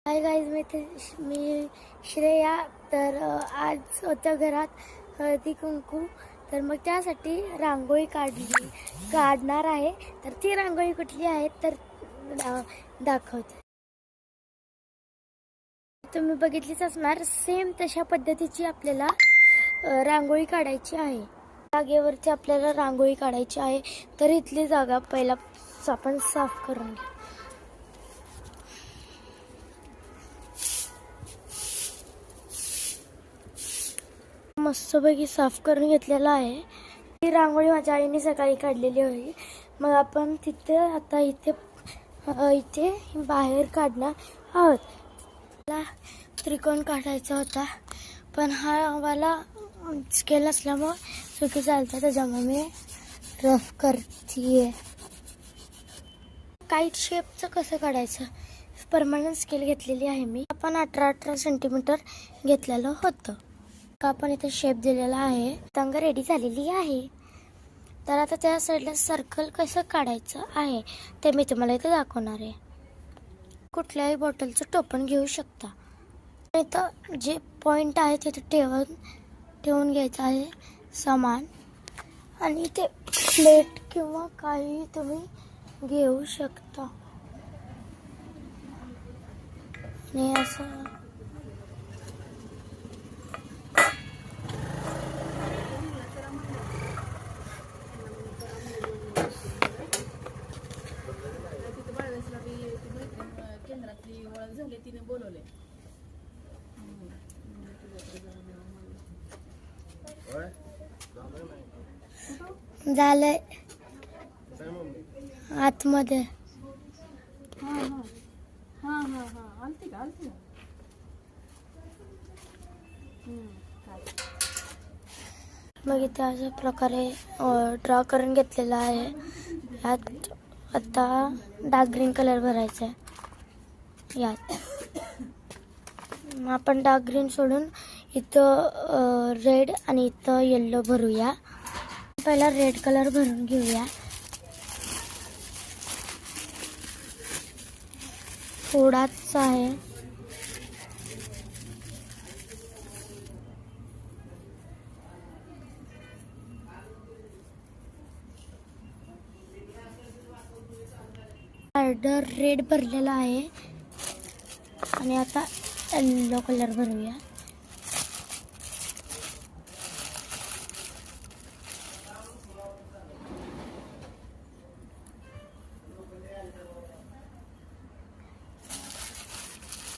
Hi guys, मी श्रेया. तर आज होत्या घरात हळदी कुंकू. तर मग त्यासाठी रांगोळी काढणार आहे. तर ती रांगोळी कुठली आहे तर दाखवते. तुम्ही बघितलीच असणार. सेम तशा पद्धतीची आपल्याला रांगोळी काढायची आहे. जागेवरती आपल्याला रांगोळी काढायची आहे. तर इथली जागा पहिला आपण साफ करून घेऊ. मस्तपैकी साफ करून घेतलेला आहे. ही रांगोळी माझ्या आईने सकाळी काढलेली होती. मग आपण आता इथे बाहेर काढणार आहोत. मला त्रिकोण काढायचा होता, पण हा मला स्केल असल्यामुळे चुकी चालतं, त्याच्यामुळे मी रफ करतीये. काईट शेपचं कसं काढायचं, परमनंट स्केल घेतलेली आहे मी. आपण 18 सेंटीमीटर घेतलेलं होतं. आपण इथे शेप दिलेला आहे. तंग रेडी झालेली आहे. तर आता त्या साईडला सर्कल कसं काढायचं आहे ते मी तुम्हाला इथे दाखवणार आहे. कुठल्याही बॉटलचं टोपण घेऊ शकता. इथं जे पॉइंट आहे तिथे ठेवून घ्यायचं आहे सामान. आणि ते प्लेट किंवा काही तुम्ही घेऊ शकता. आणि असं केंद्रातली ओळख झाली, तिने बोलवले. झालंय आतमध्ये. आलती का मग इथे अशा प्रकारे ड्रॉ करून घेतलेला आहे. यात आता डार्क ग्रीन कलर भरायचा आहे. यात आपण डार्क ग्रीन सोडून इथं रेड आणि इथं येल्लो भरूया. पहिला रेड कलर भरून घेऊया. थोडाच आहे. रेड भरलेला आहे. आणि आता येल्लो कलर भरूया.